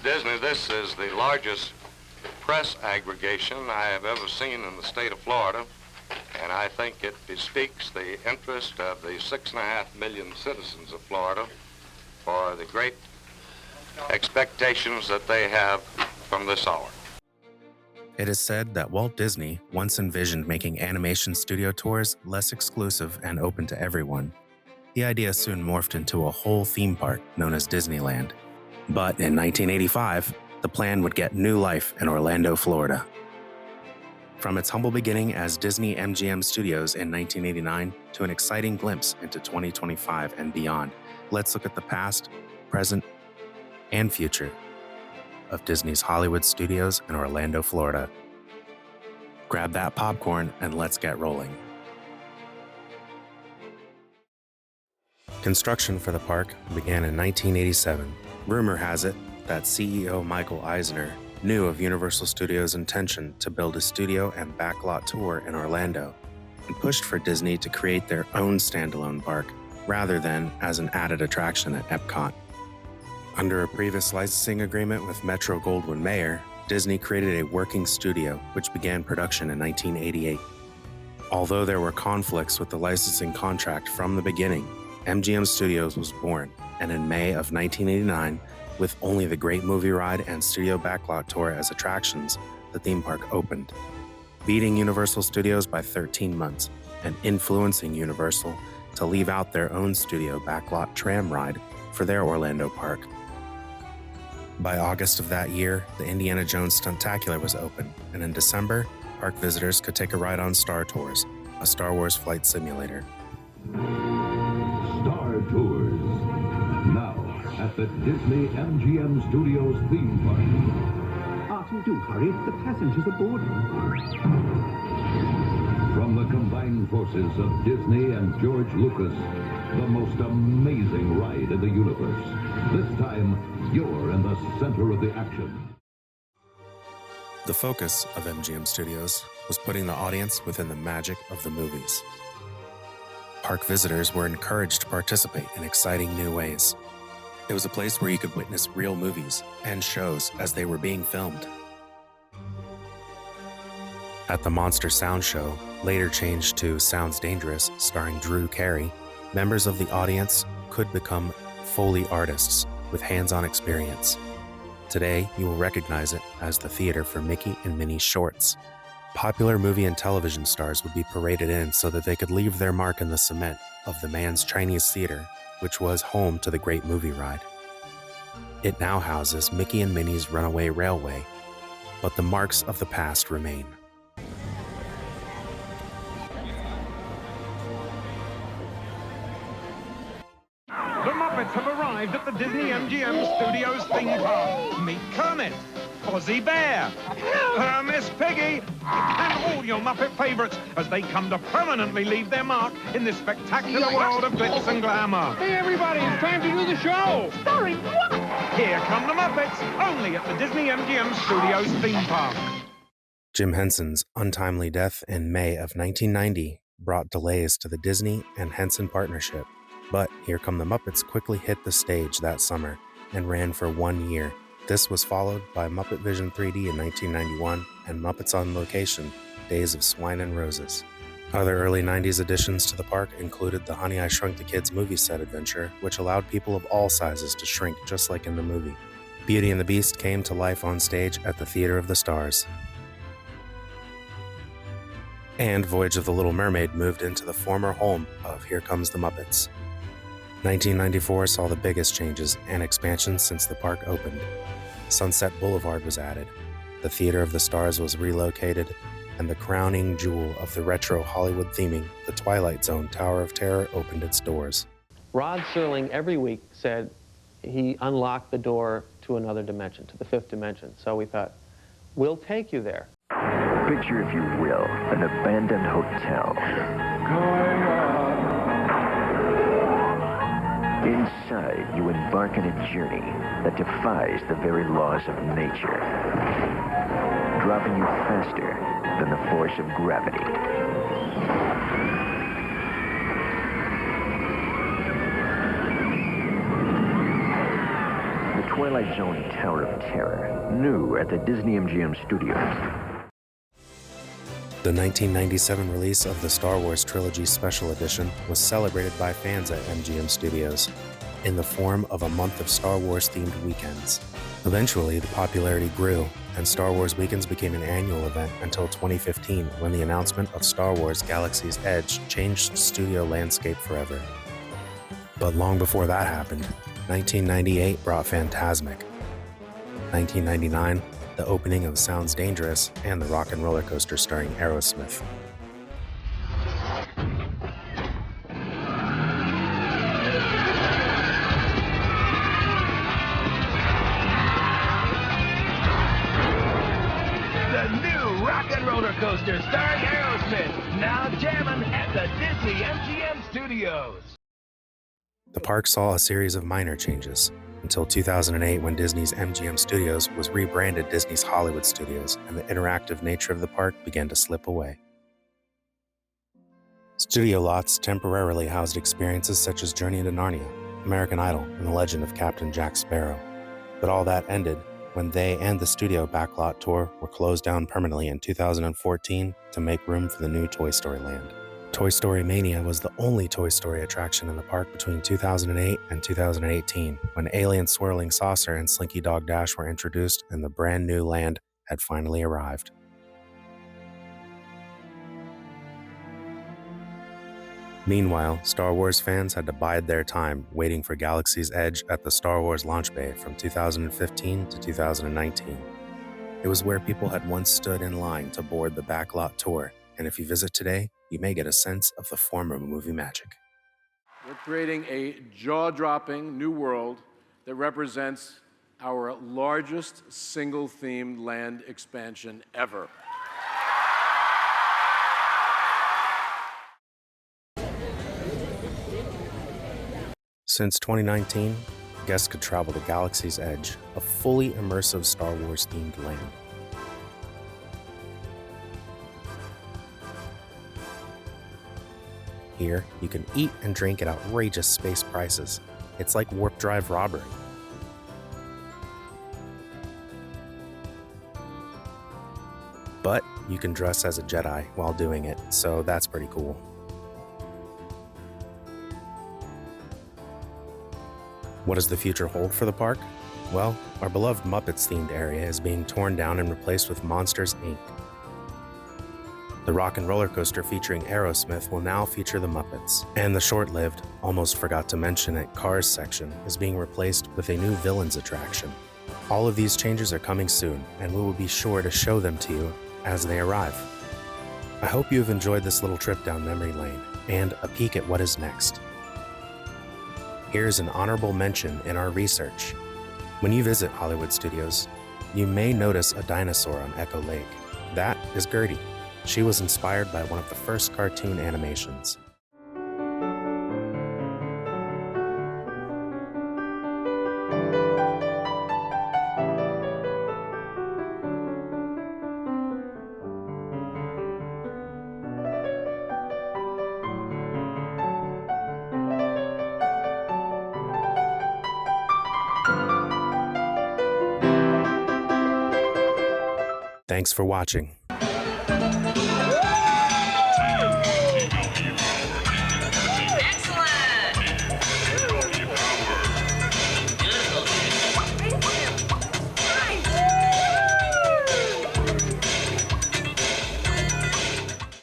Disney, this is the largest press aggregation I have ever seen in the state of Florida, and I think it bespeaks the interest of the 6.5 million citizens of Florida for the great expectations that they have from this hour. It is said that Walt Disney once envisioned making animation studio tours less exclusive and open to everyone. The idea soon morphed into a whole theme park known as Disneyland. But in 1985, the plan would get new life in Orlando, Florida. From its humble beginning as Disney-MGM Studios in 1989 to an exciting glimpse into 2025 and beyond, let's look at the past, present, and future of Disney's Hollywood Studios in Orlando, Florida. Grab that popcorn and let's get rolling. Construction for the park began in 1987. Rumor has it that CEO Michael Eisner knew of Universal Studios' intention to build a studio and backlot tour in Orlando and pushed for Disney to create their own standalone park rather than as an added attraction at Epcot. Under a previous licensing agreement with Metro-Goldwyn-Mayer, Disney created a working studio which began production in 1988. Although there were conflicts with the licensing contract from the beginning, MGM Studios was born, and in May of 1989, with only the Great Movie Ride and Studio Backlot Tour as attractions, the theme park opened, beating Universal Studios by 13 months and influencing Universal to leave out their own Studio Backlot tram ride for their Orlando park. By August of that year, the Indiana Jones Stuntacular was open, and in December, park visitors could take a ride on Star Tours, a Star Wars flight simulator. Star Tours, now at the Disney-MGM Studios theme park. Artie, do hurry, the passengers are boarding. From the combined forces of Disney and George Lucas, the most amazing ride in the universe. This time, you're in the center of the action. The focus of MGM Studios was putting the audience within the magic of the movies. Park visitors were encouraged to participate in exciting new ways. It was a place where you could witness real movies and shows as they were being filmed. At the Monster Sound Show, later changed to Sounds Dangerous, starring Drew Carey, members of the audience could become Foley artists with hands-on experience. Today, you will recognize it as the theater for Mickey and Minnie's shorts. Popular movie and television stars would be paraded in so that they could leave their mark in the cement of the Mann's Chinese Theater, which was home to the Great Movie Ride. It now houses Mickey and Minnie's Runaway Railway, but the marks of the past remain. The Muppets have arrived at the Disney-MGM Studios theme park. Meet Kermit, Fozzie Bear, Miss Piggy, and all your Muppet favorites as they come to permanently leave their mark in this spectacular world of glitz and glamour. Hey, everybody, it's time to do the show. Sorry, what? Here come the Muppets, only at the Disney-MGM Studios theme park. Jim Henson's untimely death in May of 1990 brought delays to the Disney and Henson partnership. But Here Come the Muppets quickly hit the stage that summer and ran for 1 year. This was followed by Muppet Vision 3D in 1991 and Muppets on Location, Days of Swine and Roses. Other early 90s additions to the park included the Honey, I Shrunk the Kids movie set adventure, which allowed people of all sizes to shrink just like in the movie. Beauty and the Beast came to life on stage at the Theater of the Stars. And Voyage of the Little Mermaid moved into the former home of Here Comes the Muppets. 1994 saw the biggest changes and expansions since the park opened. Sunset Boulevard was added, the Theater of the Stars was relocated, and the crowning jewel of the retro Hollywood theming, the Twilight Zone Tower of Terror, opened its doors. Rod Serling every week said he unlocked the door to another dimension, to the fifth dimension. So we thought, we'll take you there. Picture, if you will, an abandoned hotel. Inside, you embark on a journey that defies the very laws of nature, dropping you faster than the force of gravity. The Twilight Zone Tower of Terror, new at the Disney-MGM Studios. The 1997 release of the Star Wars Trilogy Special Edition was celebrated by fans at MGM Studios in the form of a month of Star Wars-themed weekends. Eventually, the popularity grew, and Star Wars Weekends became an annual event until 2015, when the announcement of Star Wars Galaxy's Edge changed the studio landscape forever. But long before that happened, 1998 brought Fantasmic. 1999, the opening of Sounds Dangerous, and the Rock and Rollercoaster starring Aerosmith. The new Rock and Rollercoaster starring Aerosmith, now jamming at the Disney-MGM Studios. The park saw a series of minor changes, until 2008 when Disney's MGM Studios was rebranded Disney's Hollywood Studios, and the interactive nature of the park began to slip away. Studio lots temporarily housed experiences such as Journey into Narnia, American Idol, and The Legend of Captain Jack Sparrow. But all that ended when they and the studio Backlog Tour were closed down permanently in 2014 to make room for the new Toy Story Land. Toy Story Mania was the only Toy Story attraction in the park between 2008 and 2018, when Alien Swirling Saucer and Slinky Dog Dash were introduced and the brand new land had finally arrived. Meanwhile, Star Wars fans had to bide their time waiting for Galaxy's Edge at the Star Wars launch bay from 2015 to 2019. It was where people had once stood in line to board the Backlog Tour, and if you visit today, you may get a sense of the former movie magic. We're creating a jaw-dropping new world that represents our largest single-themed land expansion ever. Since 2019, guests could travel to Galaxy's Edge, a fully immersive Star Wars-themed land. Here, you can eat and drink at outrageous space prices. It's like warp drive robbery. But you can dress as a Jedi while doing it, so that's pretty cool. What does the future hold for the park? Well, our beloved Muppets-themed area is being torn down and replaced with Monsters, Inc. The Rock and Rollercoaster featuring Aerosmith will now feature the Muppets, and the short-lived, almost forgot to mention it, Cars section is being replaced with a new Villains attraction. All of these changes are coming soon, and we will be sure to show them to you as they arrive. I hope you have enjoyed this little trip down memory lane, and a peek at what is next. Here's an honorable mention in our research. When you visit Hollywood Studios, you may notice a dinosaur on Echo Lake. That is Gertie. She was inspired by one of the first cartoon animations. Thanks for watching.